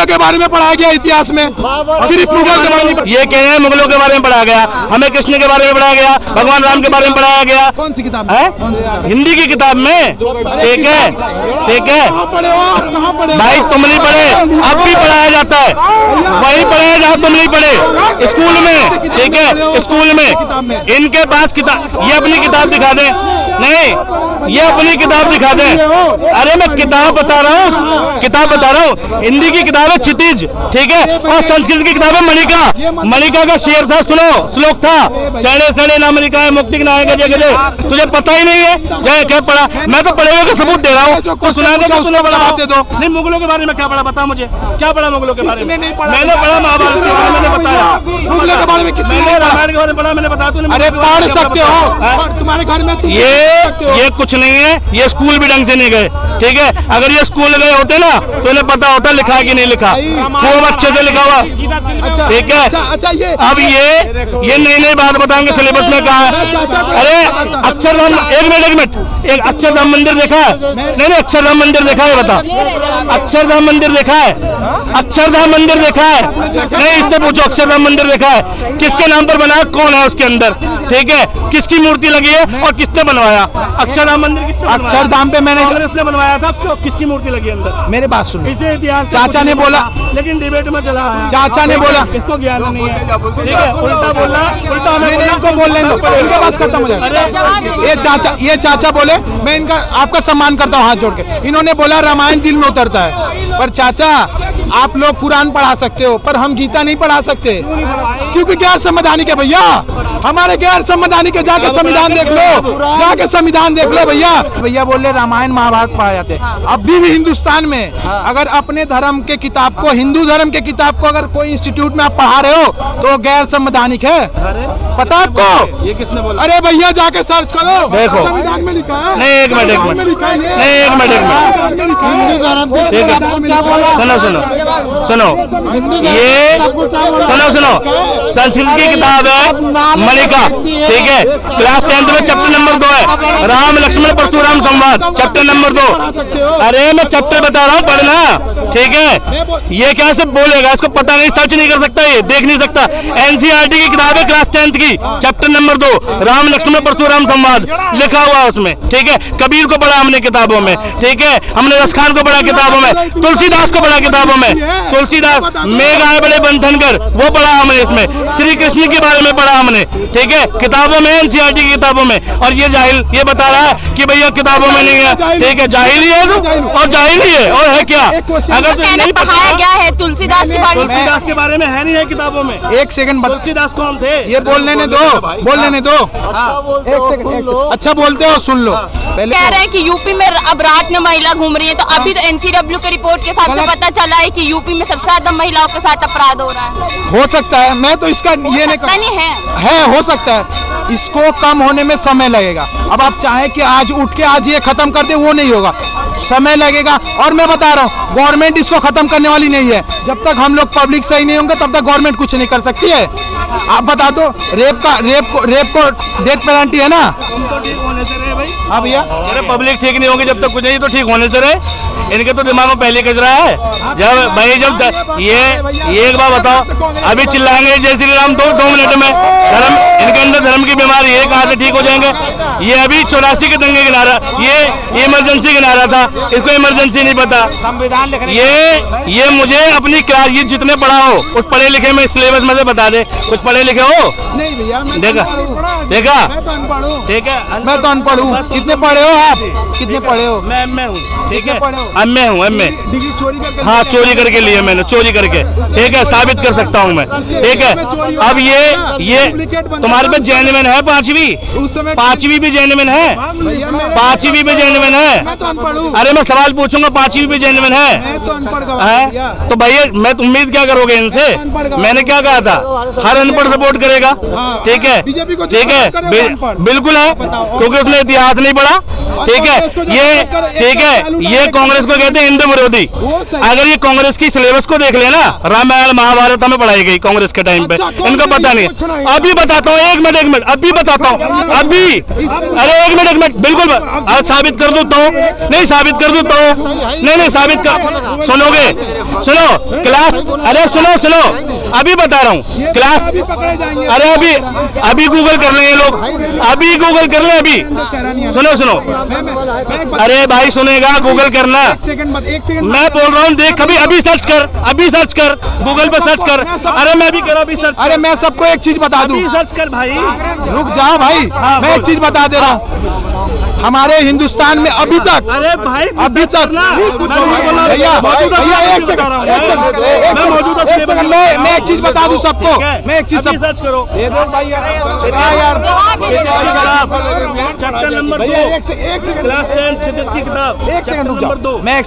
मुगलों के बारे में पढ़ाया गया इतिहास में, सिर्फ मुगलों के बारे में। ये कह रहे हैं मुगलों के बारे में पढ़ाया गया, हमें कृष्ण के बारे में पढ़ाया गया, भगवान राम के बारे में पढ़ाया गया। कौन सी किताब है? हिंदी की किताब में। ठीक है, ठीक है भाई, तुम नहीं पढ़े, अब भी पढ़ाया जाता है, वही पढ़ाया जहाँ तुम नहीं पढ़े, स्कूल में। ठीक है, स्कूल में इनके पास किताब, ये अपनी किताब दिखा दे। नहीं, ये अपनी किताब दिखा दे। अरे मैं किताब बता रहा हूँ, किताब बता रहा हूँ। हिंदी की किताब है क्षितिज, ठीक है, और संस्कृत की किताब है मणिका। मणिका का शेर था, सुनो, श्लोक था, सैने सैने ना मणिका है, मुक्ति के नायक गजे गजे। तुझे पता ही नहीं है क्या पढ़ा? मैं तो पढ़े हुए का सबूत दे रहा हूँ, तो सुना दे, तो बड़ा बात दो। नहीं, मुगलों के बारे में क्या पढ़ा, बता मुझे, क्या पढ़ा मुगलों के बारे में? मैंने पढ़ा महाभारत के बारे में, मैंने बताया। मुगलों के बारे में किसने रामायण के बारे में पढ़ा, मैंने बताया। तूने अरे पढ़ सकते हो, तुम्हारे घर में ये कुछ नहीं है, ये स्कूल भी ढंग से नहीं गए। ठीक है, अगर ये स्कूल गए होते ना तो इन्हें पता होता लिखा है कि नहीं लिखा, खूब अच्छे से लिखा हुआ। ठीक है, अब ये नई नई बात बताएंगे सिलेबस में कहा है। अरे अक्षरधाम, एक मिनट, एक अक्षरधाम मंदिर देखा है? नहीं, अक्षरधाम मंदिर देखा है, बता। अक्षरधाम मंदिर देखा है? अक्षरधाम मंदिर देखा है? नहीं, इससे पूछो, अक्षरधाम मंदिर देखा है? किसके नाम पर बना, कौन है उसके अंदर? ठीक है, किसकी मूर्ति लगी है और किसने बनवाया? अक्षरधाम मंदिर किसने बनवाया? अक्षरधाम पे मैंने कांग्रेस ने बनवाया था, किसकी मूर्ति लगी अंदर? मेरे बात सुनो, इसे इतिहास चाचा ने बोला, लेकिन डिबेट में चला है। चाचा ने बोला, इसको ज्ञान नहीं है। ठीक है, उल्टा बोला, उल्टा हमें इनको बोल लेंगे, इनके पास खत्म हो जाएगा। ये चाचा बोले, मैं इनका आपका सम्मान करता हूँ हाथ जोड़ के। इन्होंने बोला रामायण दिल में उतरता है, पर चाचा आप लोग कुरान पढ़ा सकते हो, पर हम गीता नहीं पढ़ा सकते, क्योंकि गैर संवैधानिक है भैया। हमारे गैर संवैधानिक है, जाके संविधान देख लो, जाके संविधान देख लो भैया। भैया बोल रहे रामायण महाभारत पढ़ाए जाते हैं। अब भी हिंदुस्तान में अगर अपने धर्म के किताब को, हिंदू धर्म के किताब को अगर कोई इंस्टीट्यूट में आप पढ़ा रहे हो तो गैर संवैधानिक है, पता आपको? ये किसने बोला? अरे भैया जाके सर्च करो, देखो संविधान में लिखा है। नहीं, एक मिनट, सुनो, संस्कृत की किताब है मणिका। ठीक है, क्लास 10th में चैप्टर नंबर 2 है, राम लक्ष्मण परशुराम संवाद, चैप्टर नंबर 2। अरे मैं चैप्टर बता रहा हूँ, पढ़ना। ठीक है, ये क्या सब बोलेगा, इसको पता नहीं, सर्च नहीं कर सकता, ये देख नहीं सकता। एनसीईआरटी की किताब है क्लास 10th की, चैप्टर नंबर 2, राम लक्ष्मण परशुराम संवाद, लिखा हुआ उसमें। ठीक है, कबीर को पढ़ा हमने किताबों में। ठीक है, हमने रसखान को पढ़ा किताबों में, तुलसीदास को पढ़ा किताबों में, तुलसीदास मेघ आए बड़े बंधनकर, वो पढ़ा हमने इसमें, श्री कृष्ण के बारे में पढ़ा हमने। ठीक है, किताबों में, एनसीईआरटी की किताबों में। और ये जाहिल ये बता रहा है कि भैया किताबों में नहीं है। ठीक है, जाहिल ही है और जाहिल ही है, और है क्या? अगर नहीं पढ़ाया गया है तुलसीदास के बारे में, तुलसीदास के बारे में है नहीं है किताबों में। एक सेकंड, तुलसीदास कौन थे? ये बोल लेने दो, बोल लेने दो। अच्छा बोलते हो, सुन लो। पहले कह रहे हैं कि यूपी में अब रात में महिला घूम रही है, तो अभी तो एनसीडब्ल्यू की रिपोर्ट के हिसाब से पता चला है कि यूपी में सबसे ज्यादा महिलाओं के साथ अपराध हो रहा है। हो सकता है, मैं तो इसका ये नहीं है, हो सकता है, इसको कम होने में समय लगेगा। अब आप चाहें कि आज उठ के आज ये खत्म कर दे, वो नहीं होगा, समय लगेगा। और मैं बता रहा हूँ, गवर्नमेंट इसको खत्म करने वाली नहीं है। जब तक हम लोग पब्लिक सही नहीं होंगे तब तक गवर्नमेंट कुछ नहीं कर सकती है। आप बता दो, रेप को डेथ पेनल्टी है ना? हाँ भैया, अरे पब्लिक ठीक नहीं होगी जब तक कुछ नहीं, तो ठीक होने से रहे। इनके तो दिमाग में पहले कचरा है। जब भाई जब ये एक बार बताओ, अभी चिल्लाएंगे जय श्री राम 2 मिनट में, धर्म इनके अंदर धर्म की बीमारी है, कहाँ से ठीक हो जाएंगे? ये अभी 84 के दंगे गिना रहा, ये इमरजेंसी गिना रहा था, इसको इमरजेंसी नहीं पता। संविधान लिखने ये मुझे अपनी क्लास, ये जितने पढ़ा हो उस पढ़े लिखे में सिलेबस में से बता दे, कुछ पढ़े लिखे हो? नहीं भैया, देखा ठीक है, मैं तो अनपढ़ हूँ। कितने पढ़े हो आप? कितने पढ़े हो? मैं एमए हूँ। ठीक है, एमए हूँ, एमए। डिग्री चोरी करके? हाँ, चोरी करके लिए मैंने, चोरी करके। ठीक है, साबित कर सकता हूँ मैं। ठीक है, अब ये तुम्हारे पे जेन्युइन है 5वीं भी जेन्युइन है, 5वीं भी जेन्युइन है। अरे मैं सवाल पूछूंगा, 5वीं भी जेन्युइन है तो भैया मैं उम्मीद क्या करोगे इनसे? मैंने क्या कहा था, हर अनपढ़ सपोर्ट करेगा। ठीक है, ठीक है, बिल्कुल है, क्योंकि उसने इतिहास नहीं पढ़ा। ठीक है, ये कांग्रेस इसको कहते हैं हिंदू विरोधी। अगर ये कांग्रेस की सिलेबस को देख लेना, रामायण महाभारत हमें पढ़ाई गई कांग्रेस के टाइम पे, इनको पता नहीं। अभी बताता हूँ, एक मिनट अभी बताता हूँ, अभी। अरे एक मिनट बिल्कुल साबित कर दूं तो नहीं, साबित कर दूं तो नहीं, साबित कर, सुनोगे? सुनो क्लास, अरे सुनो अभी बता रहा हूँ क्लास। अरे अभी गूगल कर ले ये लोग, अभी गूगल कर ले, अभी सुनो। अरे भाई सुनेगा, गूगल करना। मैं बोल रहा हूँ, देख अभी सर्च कर गूगल पे सर्च कर। अरे मैं भी कर रहा, अभी सर्च। अरे मैं सबको एक चीज बता दूं, सर्च कर भाई, रुक जा भाई। मैं एक चीज बता दे रहा हूँ, हमारे हिंदुस्तान में अभी तक, अरे भाई अभी तक भैया एक सेकंड, मैं एक चीज बता दूं सबको, मैं एक चीज सर्च करो। चैप्टर नंबर 2 क्लास 10 क्षितिज की किताब, एक सेकंड रुक नंबर 2। जाओ, मैं एक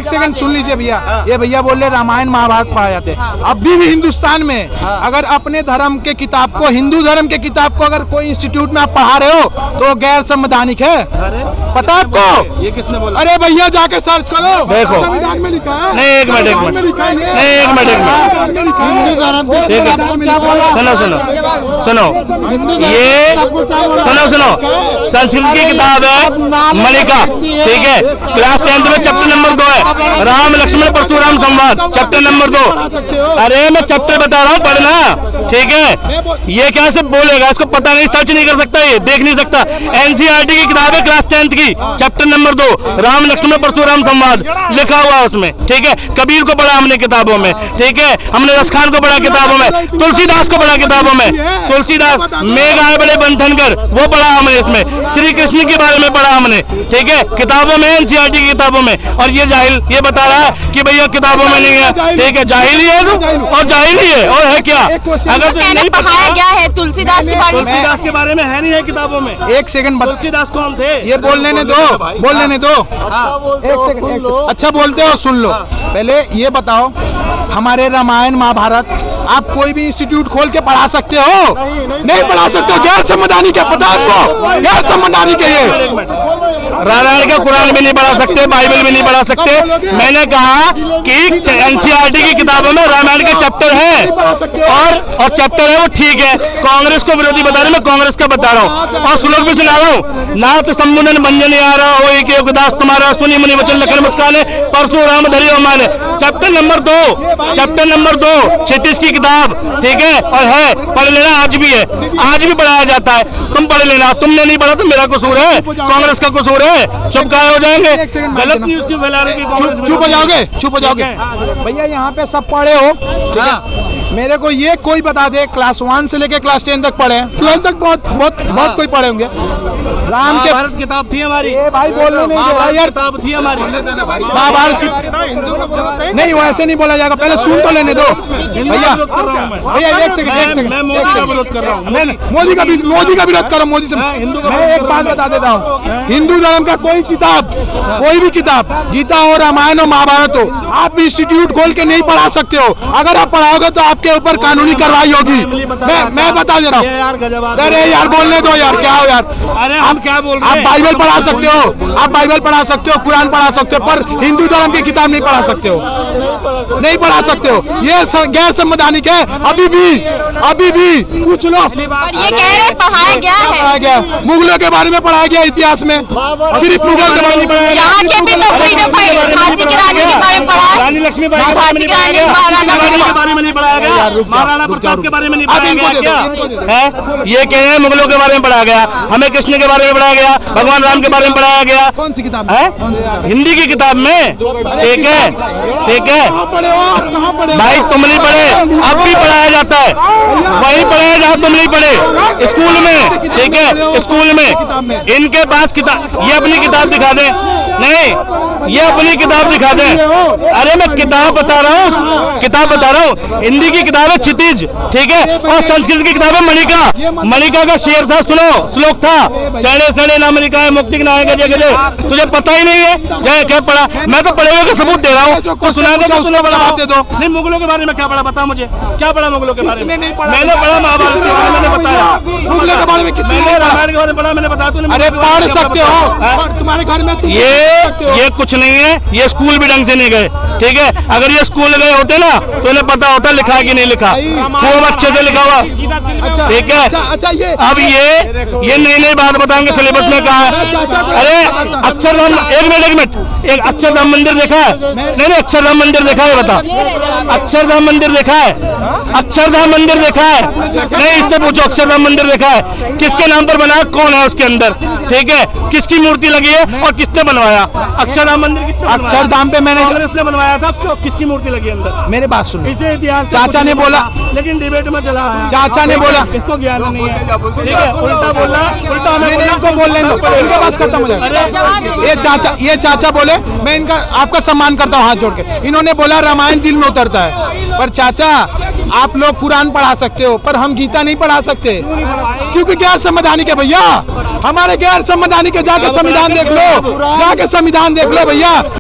सेकंड सुन लीजिए भैया। ये भैया बोल रहे रामायण महाभारत पढ़ाए जाते हैं। अभी भी हिंदुस्तान में अगर अपने धर्म के किताब को, हिंदू धर्म के किताब को अगर कोई इंस्टीट्यूट में आप पढ़ा रहे हो तो गैर संवैधानिक है। पता आपको? ये किसने बोला? अरे भैया जाके सर्च करो, देखो संविधान में लिखा है। नहीं, एक मिनट सुनो संस्कृत की किताब है मणिका, ठीक है, क्लास 10 में चैप्टर नंबर 2 है, राम लक्ष्मण परशुराम संवाद, चैप्टर नंबर 2। अरे मैं चैप्टर बता रहा हूँ, पढ़ना, ठीक है। ये क्या से बोलेगा, इसको पता नहीं, सर्च नहीं कर सकता, ये देख नहीं सकता। एनसीईआरटी की किताब है क्लास 10 की, चैप्टर नंबर 2, राम लक्ष्मण परशुराम संवाद लिखा हुआ उसमें, ठीक है। कबीर को पढ़ा हमने किताबों में, ठीक है, हमने रसखान को पढ़ा किताबों में, तुलसीदास को पढ़ा किताबों में, तुलसीदास मेघ आए बड़े बंधनकर, वो पढ़ा हमने इसमें, श्री कृष्ण के बारे में पढ़ा हमने, ठीक है, किताबों में, एनसीईआरटी की किताबों में। और ये जाहिल ये बता रहा है कि भैया किताबों में नहीं है, ठीक है, जाहिल ही है और जाहिल ही है, और है क्या? अगर नहीं पढ़ाया गया है तुलसीदास के बारे में है नहीं है किताबों में। एक सेकंड, तुलसीदास कौन थे? ये बोल लेने दो। अच्छा बोलते हो, सुन लो। पहले ये बताओ, हमारे रामायण महाभारत आप कोई भी इंस्टीट्यूट खोल के पढ़ा सकते हो? नहीं पढ़ा सकते हो, गैर संवैधानिक है, पता आपको? गैर संवैधानिक है ये। रामायण का कुरान भी नहीं पढ़ा सकते, बाइबल भी नहीं पढ़ा सकते। मैंने कहा कि एनसीईआरटी की किताबों में रामायण के चैप्टर है और चैप्टर है वो, ठीक है। कांग्रेस को विरोधी बता रहे, मैं कांग्रेस का बता रहा हूँ और श्लोक भी सुना रहा हूँ। नाथ संबुधन भंजन आ रहा हो, एक योगदास तुम्हारा, सुनी मुनि वचन लखन मुस्काने, परशुराम धरि माने, चैप्टर नंबर 2 क्षितिज की किताब, ठीक है, और है, पढ़ लेना। आज भी है, आज भी पढ़ाया जाता है, तुम पढ़ लेना। तुमने नहीं पढ़ा तो मेरा कसूर है, कांग्रेस का कसूर है। चुप काहे हो जाएंगे? गलत न्यूज क्यों फैला रहे हो? चुप हो जाओगे भैया। यहाँ पे सब पढ़े हो, ठीक है। मेरे को ये कोई बता दे, क्लास 1 से लेके क्लास 10 तक पढ़े, 12 तक बहुत कोई पढ़े होंगे। राम के भारत किताब थी हमारी, भाई बोलने नहीं दे रहा यार, किताब थी हमारी महाभारत की। नहीं वैसे नहीं बोला जाएगा, पहले सुन तो लेने दो भैया। भैया एक सेकंड, मैं मोदी का विरोध कर रहा हूँ। मोदी का विरोध करो, मोदी से। मैं एक बात बता देता हूँ, हिंदू धर्म का कोई भी किताब, गीता हो, रामायण हो, महाभारत हो, आप इंस्टीट्यूट खोल के नहीं पढ़ा सकते हो। अगर आप पढ़ाओगे तो आपके ऊपर कानूनी कार्रवाई होगी। मैं बता दे रहा हूँ। अरे यार बोलने दो यार, क्या हो यार? अरे हम क्या बोल रहे हैं? आप बाइबल पढ़ा सकते हो, आप बाइबल पढ़ा सकते हो, कुरान पढ़ा सकते हो, पर हिंदू धर्म की किताब नहीं पढ़ा सकते हो, नहीं पढ़ा सकते हो। ये गैर संवैधानिक है। अभी भी पूछ लो। और ये कह रहे पढ़ाया गया है, मुगलों के बारे में पढ़ाया गया इतिहास में, सिर्फ मुगल के बारे में पढ़ाया गया। यहाँ के भी तो फ्रीडम फाइटर, झांसी की रानी के बारे में पढ़ा, रानी लक्ष्मीबाई के झांसी की रानी, के बारे में नहीं पढ़ाया गया, महाराणा प्रताप के बारे में नहीं पढ़ाया गया क्या है? ये कह रहे हैं मुगलों के बारे में पढ़ाया गया, हमें कृष्ण के बारे में पढ़ाया गया, भगवान राम के बारे में पढ़ाया गया। कौन सी किताब है? हिंदी की किताब में, ठीक है भाई, तुम नहीं पढ़े, अब भी पढ़ाया जाता है, वही पढ़ाया जाता, तुम नहीं पढ़े स्कूल में, ठीक है, स्कूल में। इनके पास किताब, ये अपनी किताब दिखा दे, नहीं ये अपनी किताब दिखा दे। अरे मैं किताब बता रहा हूँ, हिंदी की किताब है क्षितिज, ठीक है, और संस्कृत की किताब है मणिका। मणिका का शेर था, सुनो, श्लोक था, सैने सैने ना मणिका है, मुक्ति ना है गजे गजे। तुझे पता ही नहीं है क्या पढ़ा? मैं तो पढ़े हुए का सबूत दे रहा हूँ, तो सुना दो। नहीं, मुगलों के बारे में क्या पढ़ा, बता मुझे, क्या पढ़ा मुगलों के बारे में? मैंने पढ़ा महाभारत के बारे में, मैंने बताया। मुगलों के बारे में किसी ने रामायण के बारे में पढ़ा, मैंने बताया। तूने अरे पढ़ सकते हो, तुम्हारे घर में ये कुछ नहीं है, ये स्कूल भी ढंग से नहीं गए, ठीक है। अगर ये स्कूल गए होते ना तो इन्हें पता होता लिखा है कि नहीं लिखा, खूब अच्छे से लिखा हुआ, ठीक है। अच्छा ये अब ये नई नई बात बताएंगे, सिलेबस में कहा है। अरे अक्षरधाम, एक मिनट, एक अक्षरधाम मंदिर देखा है? नहीं, अक्षरधाम मंदिर देखा है, बता। अक्षरधाम मंदिर देखा है? अक्षरधाम मंदिर देखा है? नहीं, इससे पूछो अक्षरधाम मंदिर देखा है? किसके नाम पर बना है, कौन है उसके अंदर, ठीक है, किसकी मूर्ति लगी है और किसने बनवाया? अक्षरधाम मंदिर किसने बनवाया? अक्षरधाम पे मैंने कांग्रेस ने बनवाया था, क्यों, किसकी मूर्ति लगी अंदर? मेरी बात सुनो, इसे इतिहास चाचा ने बोला, लेकिन डिबेट में चला है, चाचा ने बोला, इसको ज्ञान नहीं है, ठीक है, उल्टा बोला, उल्टा हमें इनको बोलने दो, इनका बात खत्म हो जाएगा। ये चाचा बोले, मैं इनका आपका सम्मान करता हूँ हाथ जोड़ के। इन्होंने बोला रामायण दिल में उतरता है, पर चाचा आप लोग कुरान पढ़ा सकते हो, पर हम गीता नहीं पढ़ा सकते, क्योंकि गैर संवैधानिक है भैया। हमारे गैर संवैधानिक है, जाके संविधान देख लो, जाके संविधान देख लो भैया।